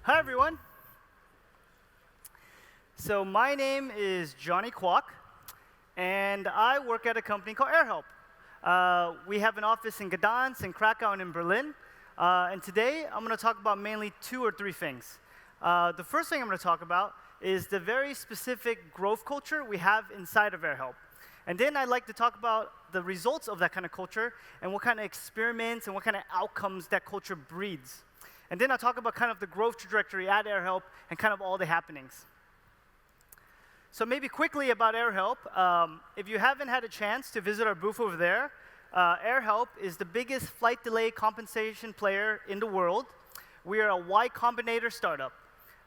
Hi, everyone. So my name is Johnny Quach, and I work at a company called AirHelp. We have an office in Gdansk, in Krakow, and in Berlin. And today, I'm going to talk about mainly 2 or 3 things. The first thing I'm going to talk about is the very specific growth culture we have inside of AirHelp. And then I'd like to talk about the results of that kind of culture and what kind of experiments and what kind of outcomes that culture breeds. And then I'll talk about kind of the growth trajectory at AirHelp and kind of all the happenings. So maybe quickly about AirHelp, if you haven't had a chance to visit our booth over there, AirHelp is the biggest flight delay compensation player in the world. We are a Y Combinator startup.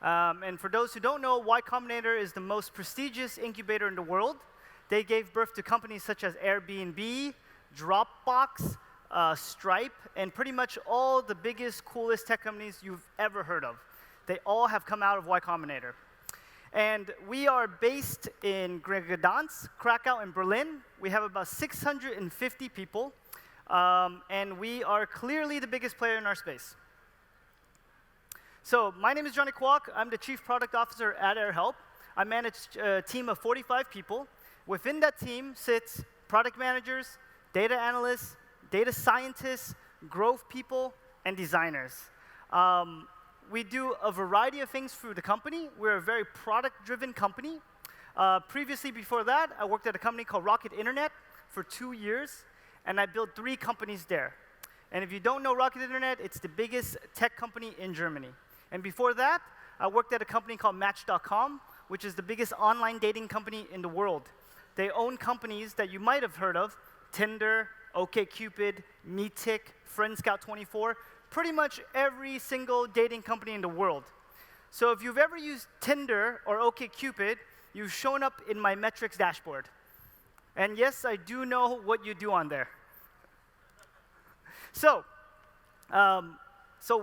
And for those who don't know, Y Combinator is the most prestigious incubator in the world. They gave birth to companies such as Airbnb, Dropbox, Stripe, and pretty much all the biggest, coolest tech companies you've ever heard of. They all have come out of Y Combinator. And we are based in Gdansk, Krakow, and Berlin. We have about 650 people, and we are clearly the biggest player in our space. So my name is Johnny Quach. I'm the Chief Product Officer at AirHelp. I manage a team of 45 people. Within that team sits product managers, data analysts, data scientists, growth people, and designers. We do a variety of things through the company. We're a very product-driven company. Previously, before that, I worked at a company called Rocket Internet for 2 years, and I built 3 companies there. And if you don't know Rocket Internet, it's the biggest tech company in Germany. And before that, I worked at a company called Match.com, which is the biggest online dating company in the world. They own companies that you might have heard of: Tinder, OkCupid, Meetic, FriendScout24, pretty much every single dating company in the world. So if you've ever used Tinder or OkCupid, you've shown up in my metrics dashboard. And yes, I do know what you do on there. So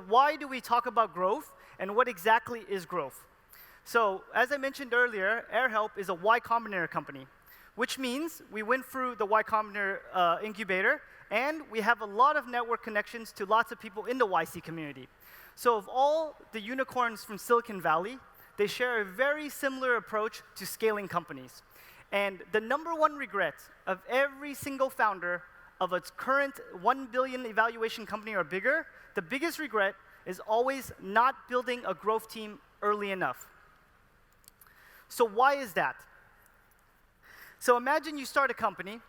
why do we talk about growth, and what exactly is growth? So as I mentioned earlier, AirHelp is a Y Combinator company, which means we went through the Y Combinator incubator, and we have a lot of network connections to lots of people in the YC community. So of all the unicorns from Silicon Valley, they share a very similar approach to scaling companies. And the #1 regret of every single founder of its current 1 billion evaluation company or bigger, the biggest regret is always not building a growth team early enough. So why is that? So imagine you start a company,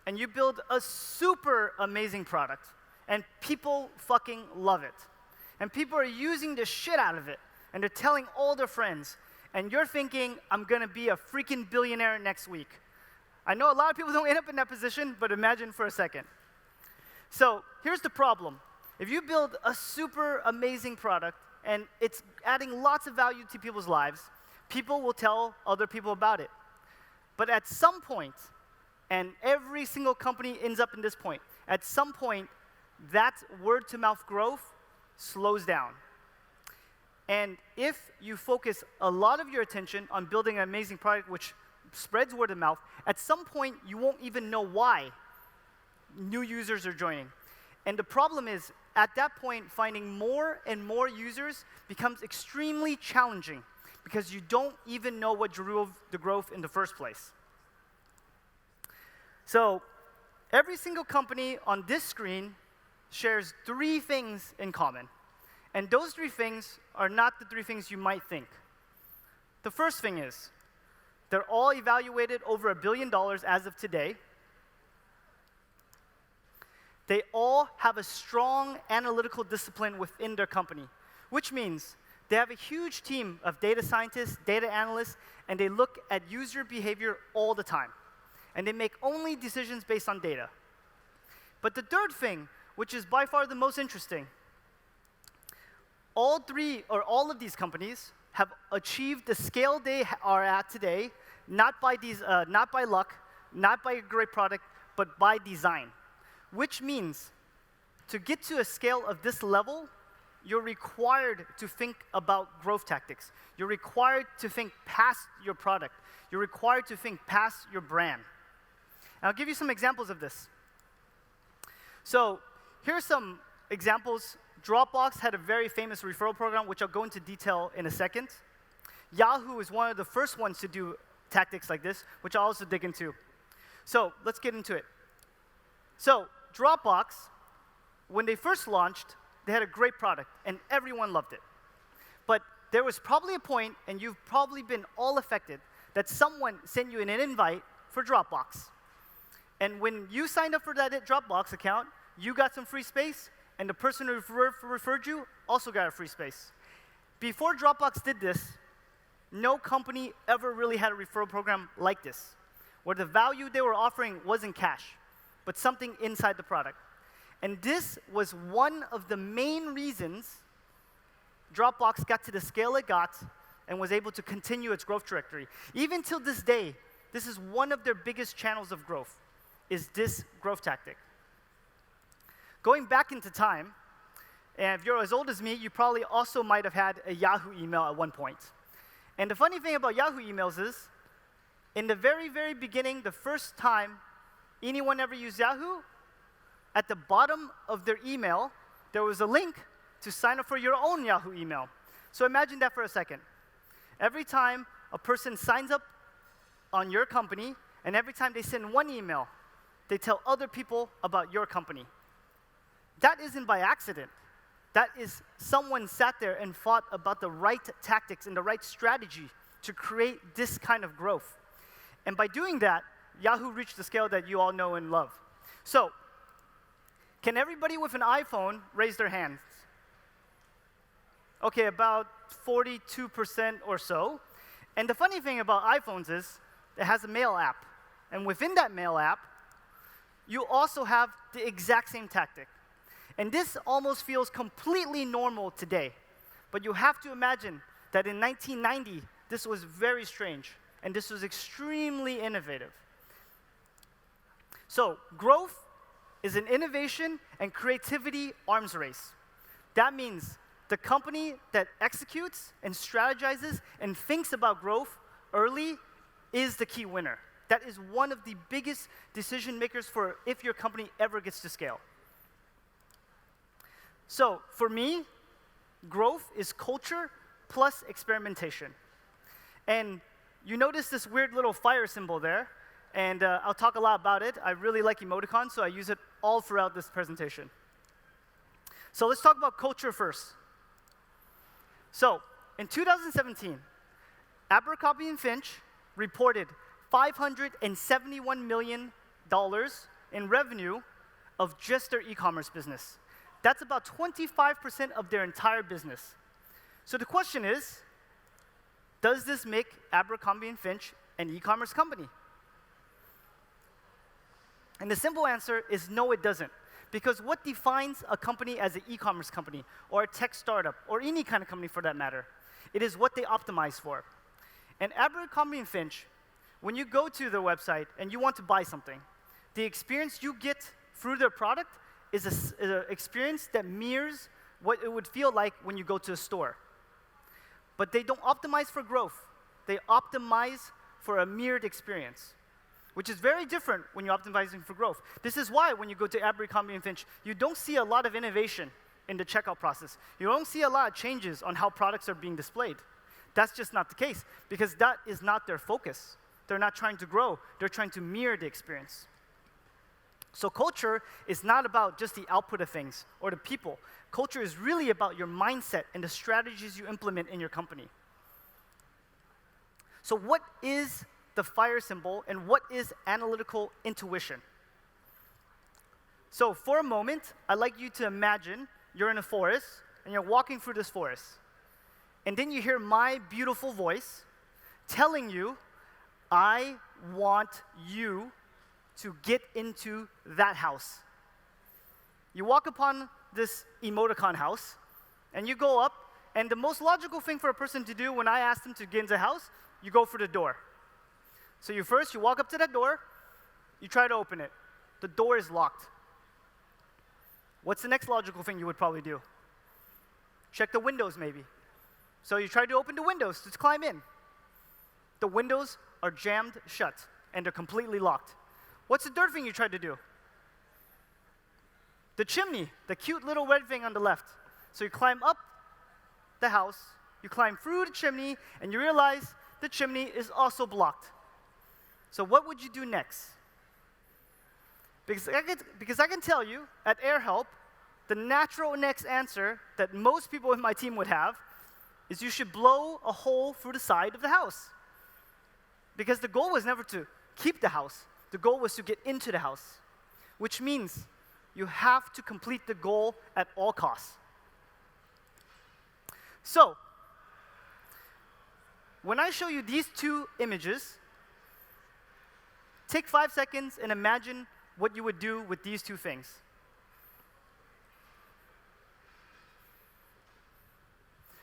and you build a super amazing product, and people fucking love it. And people are using the shit out of it, and they're telling all their friends. And you're thinking, I'm going to be a freaking billionaire next week. I know a lot of people don't end up in that position, but imagine for a second. So here's the problem. If you build a super amazing product, and it's adding lots of value to people's lives, people will tell other people about it. But at some point, and every single company ends up in this point, at some point, that word-to-mouth growth slows down. And if you focus a lot of your attention on building an amazing product which spreads word of mouth, at some point, you won't even know why new users are joining. And the problem is, at that point, finding more and more users becomes extremely challenging, because you don't even know what drove the growth in the first place. So every single company on this screen shares 3 things in common. And those 3 things are not the 3 things you might think. The first thing is, they're all evaluated over $1 billion as of today. They all have a strong analytical discipline within their company, which means they have a huge team of data scientists, data analysts, and they look at user behavior all the time. And they make only decisions based on data. But the third thing, which is by far the most interesting, all of these companies have achieved the scale they are at today, not by luck, not by a great product, but by design. Which means, to get to a scale of this level, you're required to think about growth tactics. You're required to think past your product. You're required to think past your brand. And I'll give you some examples of this. So here's some examples Dropbox had a very famous referral program, which I'll go into detail in a second. Yahoo is one of the first ones to do tactics like this, which I'll also dig into. So let's get into it. So Dropbox, when they first launched, they had a great product, and everyone loved it. But there was probably a point, and you've probably been all affected, that someone sent you an invite for Dropbox. And when you signed up for that Dropbox account, you got some free space, and the person who referred you also got a free space. Before Dropbox did this, no company ever really had a referral program like this, where the value they were offering wasn't cash, but something inside the product. And this was one of the main reasons Dropbox got to the scale it got and was able to continue its growth trajectory. Even till this day, this is one of their biggest channels of growth, is this growth tactic. Going back into time, and if you're as old as me, you probably also might have had a Yahoo email at one point. And the funny thing about Yahoo emails is, in the very, very beginning, the first time anyone ever used Yahoo, at the bottom of their email, there was a link to sign up for your own Yahoo email. So imagine that for a second. Every time a person signs up on your company, and every time they send one email, they tell other people about your company. That isn't by accident. That is someone sat there and thought about the right tactics and the right strategy to create this kind of growth. And by doing that, Yahoo reached the scale that you all know and love. So, can everybody with an iPhone raise their hands? Okay, about 42% or so. And the funny thing about iPhones is it has a mail app. And within that mail app, you also have the exact same tactic. And this almost feels completely normal today. But you have to imagine that in 1990, this was very strange. And this was extremely innovative. So growth is an innovation and creativity arms race. That means the company that executes and strategizes and thinks about growth early is the key winner. That is one of the biggest decision makers for if your company ever gets to scale. So for me, growth is culture plus experimentation. And you notice this weird little fire symbol there, and I'll talk a lot about it. I really like emoticons, so I use it all throughout this presentation. So let's talk about culture first. So in 2017, Abercrombie & Fitch reported $571 million in revenue of just their e-commerce business. That's about 25% of their entire business. So the question is, does this make Abercrombie & Fitch an e-commerce company? And the simple answer is no, it doesn't. Because what defines a company as an e-commerce company, or a tech startup, or any kind of company for that matter? It is what they optimize for. And Abercrombie & Fitch, when you go to their website and you want to buy something, the experience you get through their product is an experience that mirrors what it would feel like when you go to a store. But they don't optimize for growth. They optimize for a mirrored experience, which is very different when you're optimizing for growth. This is why when you go to Abercrombie & Fitch, you don't see a lot of innovation in the checkout process. You don't see a lot of changes on how products are being displayed. That's just not the case, because that is not their focus. They're not trying to grow. They're trying to mirror the experience. So culture is not about just the output of things or the people. Culture is really about your mindset and the strategies you implement in your company. So what is the fire symbol, and what is analytical intuition? So for a moment, I'd like you to imagine you're in a forest, and you're walking through this forest. And then you hear my beautiful voice telling you, I want you to get into that house. You walk upon this emoticon house, and you go up, and the most logical thing for a person to do when I ask them to get into the house, you go for the door. So you walk up to that door, you try to open it. The door is locked. What's the next logical thing you would probably do? Check the windows, maybe. So you try to open the windows to climb in. The windows are jammed shut, and they're completely locked. What's the third thing you try to do? The chimney, the cute little red thing on the left. So you climb up the house, you climb through the chimney, and you realize the chimney is also blocked. So what would you do next? Because I can tell you, at AirHelp, the natural next answer that most people in my team would have is you should blow a hole through the side of the house. Because the goal was never to keep the house. The goal was to get into the house, which means you have to complete the goal at all costs. So, when I show you these two images, take 5 seconds and imagine what you would do with these two things.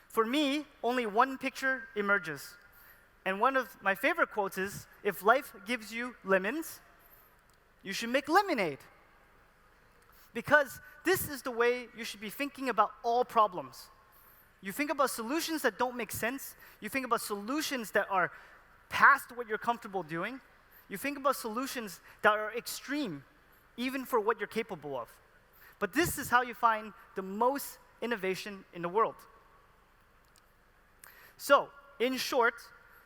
For me, only one picture emerges. And one of my favorite quotes is, if life gives you lemons, you should make lemonade. Because this is the way you should be thinking about all problems. You think about solutions that don't make sense. You think about solutions that are past what you're comfortable doing. You think about solutions that are extreme, even for what you're capable of. But this is how you find the most innovation in the world. So, in short,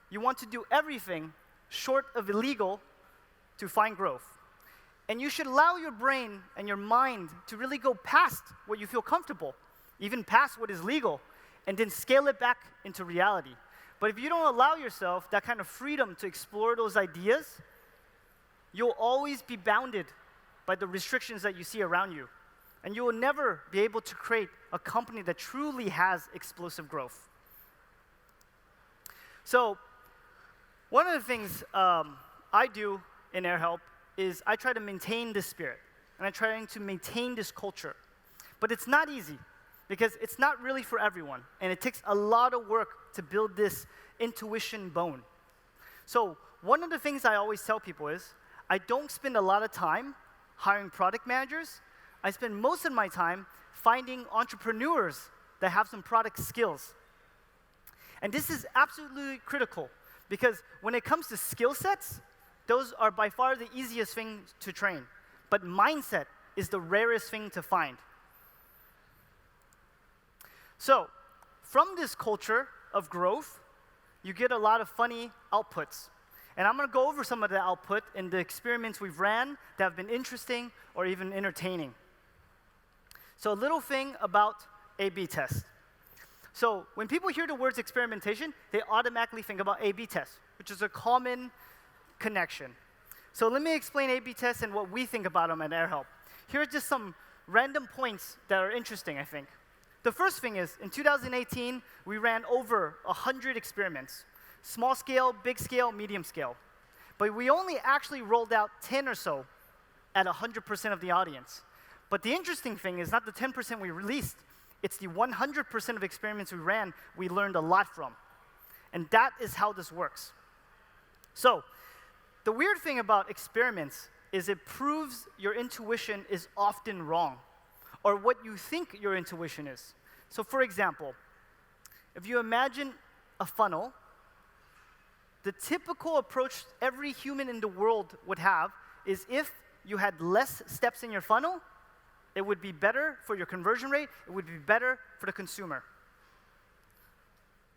you want to do everything short of illegal to find growth. And you should allow your brain and your mind to really go past what you feel comfortable, even past what is legal, and then scale it back into reality. But if you don't allow yourself that kind of freedom to explore those ideas, you'll always be bounded by the restrictions that you see around you. And you will never be able to create a company that truly has explosive growth. So, one of the things I do in AirHelp is I try to maintain this spirit, and I'm trying to maintain this culture. But it's not easy, because it's not really for everyone, and it takes a lot of work to build this intuition bone. So, one of the things I always tell people is, I don't spend a lot of time hiring product managers. I spend most of my time finding entrepreneurs that have some product skills. And this is absolutely critical, because when it comes to skill sets, those are by far the easiest thing to train. But mindset is the rarest thing to find. So, from this culture of growth, you get a lot of funny outputs. And I'm going to go over some of the output in the experiments we've ran that have been interesting or even entertaining. So a little thing about A/B tests. So when people hear the words experimentation, they automatically think about A/B tests, which is a common connection. So let me explain A/B tests and what we think about them at AirHelp. Here are just some random points that are interesting, I think. The first thing is, in 2018, we ran over 100 experiments. Small scale, big scale, medium scale. But we only actually rolled out 10 or so at 100% of the audience. But the interesting thing is not the 10% we released, it's the 100% of experiments we ran we learned a lot from. And that is how this works. So, the weird thing about experiments is it proves your intuition is often wrong, or what you think your intuition is. So for example, if you imagine a funnel, the typical approach every human in the world would have is if you had less steps in your funnel, it would be better for your conversion rate, it would be better for the consumer.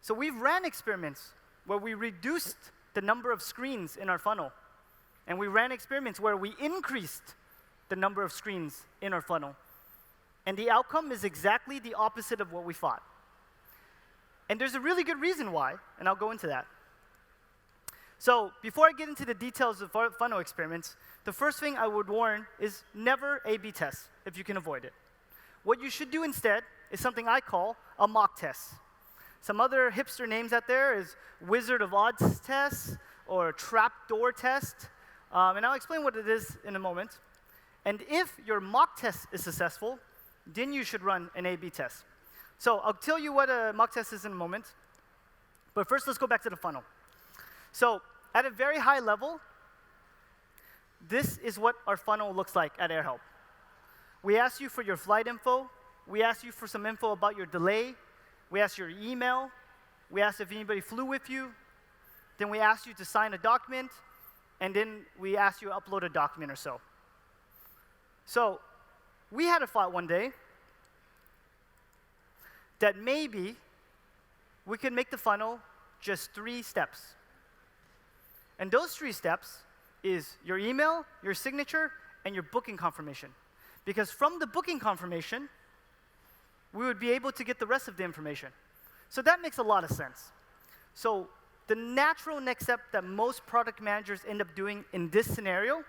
So we've ran experiments where we reduced the number of screens in our funnel. And we ran experiments where we increased the number of screens in our funnel. And the outcome is exactly the opposite of what we thought. And there's a really good reason why, and I'll go into that. So before I get into the details of funnel experiments, the first thing I would warn is never A/B test, if you can avoid it. What you should do instead is something I call a mock test. Some other hipster names out there is Wizard of Oz test or trapdoor test. And I'll explain what it is in a moment. And if your mock test is successful, then you should run an A/B test. So I'll tell you what a mock test is in a moment. But first, let's go back to the funnel. So at a very high level, this is what our funnel looks like at AirHelp. We ask you for your flight info. We ask you for some info about your delay. We ask your email. We ask if anybody flew with you. Then we ask you to sign a document. And then we ask you to upload a document or so. So we had a thought one day. that maybe we could make the funnel just 3 steps. And those 3 steps is your email, your signature, and your booking confirmation. Because from the booking confirmation, we would be able to get the rest of the information. So that makes a lot of sense. So the natural next step that most product managers end up doing in this scenario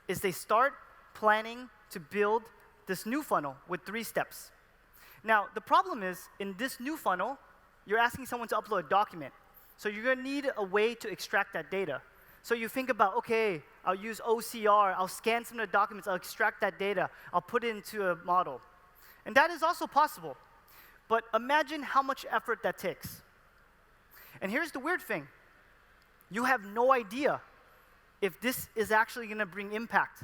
is they start planning to build this new funnel with 3 steps. Now, the problem is, in this new funnel, you're asking someone to upload a document. So you're going to need a way to extract that data. So you think about, OK, I'll use OCR, I'll scan some of the documents, I'll extract that data, I'll put it into a model. And that is also possible. But imagine how much effort that takes. And here's the weird thing. You have no idea if this is actually going to bring impact.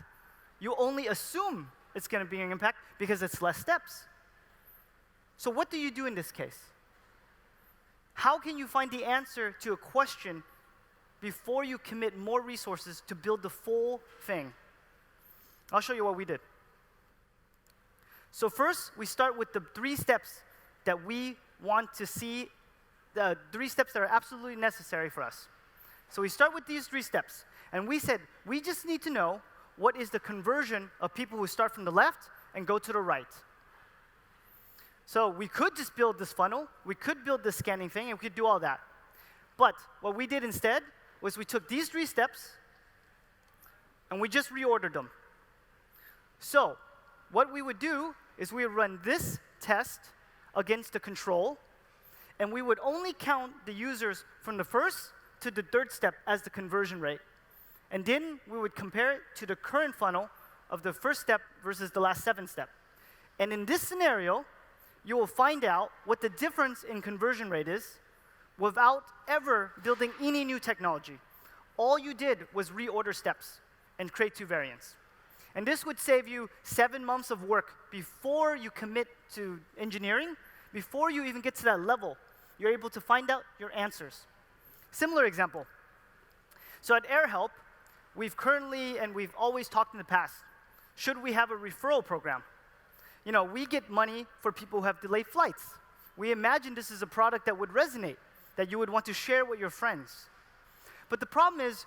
You only assume it's going to bring an impact because it's less steps. So what do you do in this case? How can you find the answer to a question before you commit more resources to build the full thing? I'll show you what we did. So first, we start with the 3 steps that we want to see, the 3 steps that are absolutely necessary for us. So we start with these 3 steps. And we said, we just need to know what is the conversion of people who start from the left and go to the right. So we could just build this funnel, we could build this scanning thing, and we could do all that. But what we did instead was we took these 3 steps, and we just reordered them. So what we would do is we would run this test against the control, and we would only count the users from the first to the 3rd step as the conversion rate. And then we would compare it to the current funnel of the first step versus the last 7th step. And in this scenario, you will find out what the difference in conversion rate is without ever building any new technology. All you did was reorder steps and create 2 variants. And this would save you 7 months of work before you commit to engineering. Before you even get to that level, you're able to find out your answers. Similar example. So at AirHelp, we've currently, and we've always talked in the past, should we have a referral program? You know, we get money for people who have delayed flights. We imagine this is a product that would resonate, that you would want to share with your friends. But the problem is,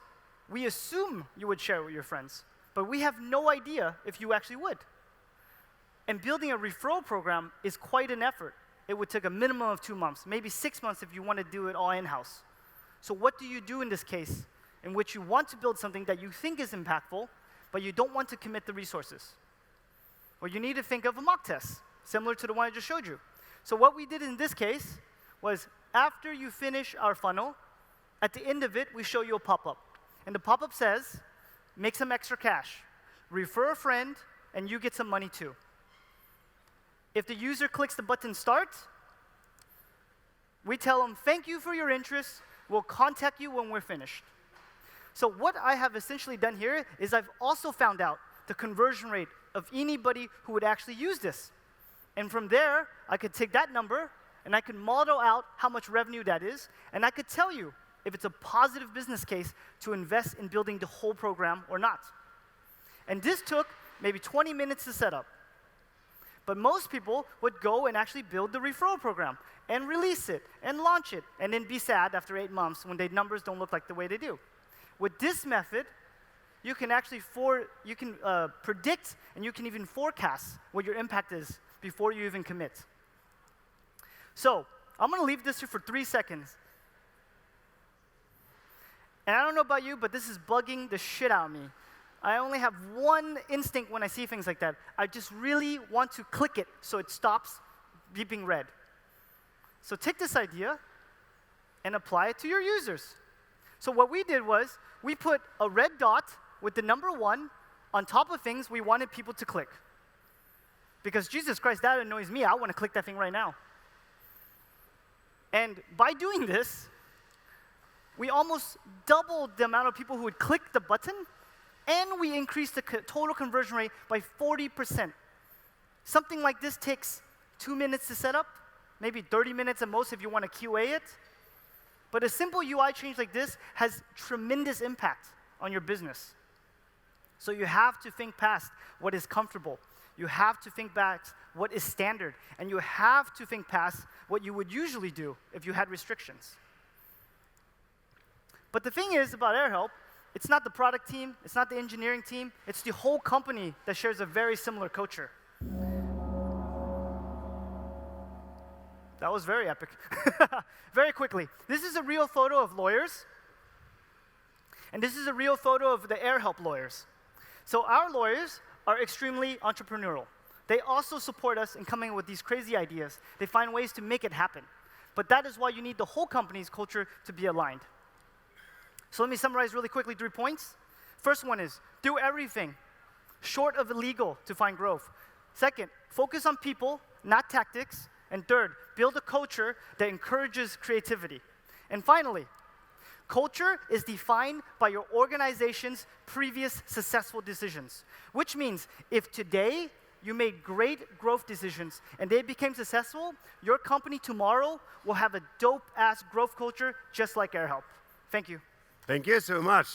we assume you would share with your friends, but we have no idea if you actually would. And building a referral program is quite an effort. It would take a minimum of 2 months, maybe 6 months if you want to do it all in-house. So what do you do in this case in which you want to build something that you think is impactful, but you don't want to commit the resources? Well, you need to think of a mock test, similar to the one I just showed you. So what we did in this case was, after you finish our funnel, at the end of it, we show you a pop-up. And the pop-up says, make some extra cash, refer a friend, and you get some money too. If the user clicks the button Start, we tell them, thank you for your interest. We'll contact you when we're finished. So what I have essentially done here is I've also found out the conversion rate of anybody who would actually use this. And from there, I could take that number, and I could model out how much revenue that is, and I could tell you if it's a positive business case to invest in building the whole program or not. And this took maybe 20 minutes to set up. But most people would go and actually build the referral program and release it and launch it and then be sad after 8 months when their numbers don't look like the way they do. With this method, you can actually predict and you can even forecast what your impact is before you even commit. So I'm going to leave this here for 3 seconds. And I don't know about you, but this is bugging the shit out of me. I only have one instinct when I see things like that. I just really want to click it so it stops beeping red. So take this idea and apply it to your users. So what we did was we put a red dot with the number 1 on top of things we wanted people to click. Because Jesus Christ, that annoys me. I want to click that thing right now. And by doing this, we almost doubled the amount of people who would click the button, and we increased the total conversion rate by 40%. Something like this takes 2 minutes to set up, maybe 30 minutes at most if you want to QA it. But a simple UI change like this has tremendous impact on your business. So you have to think past what is comfortable. you have to think back what is standard, and you have to think past what you would usually do if you had restrictions. But the thing is about AirHelp, it's not the product team, it's not the engineering team, it's the whole company that shares a very similar culture. That was very epic. Very quickly, this is a real photo of lawyers, and this is a real photo of the AirHelp lawyers. So our lawyers are extremely entrepreneurial. They also support us in coming up with these crazy ideas. They find ways to make it happen. But that is why you need the whole company's culture to be aligned. So let me summarize really quickly 3 points. First one is, do everything short of illegal to find growth. Second, focus on people, not tactics. And third, build a culture that encourages creativity. And finally, culture is defined by your organization's previous successful decisions, which means if today you made great growth decisions and they became successful, your company tomorrow will have a dope-ass growth culture just like AirHelp. Thank you. Thank you so much.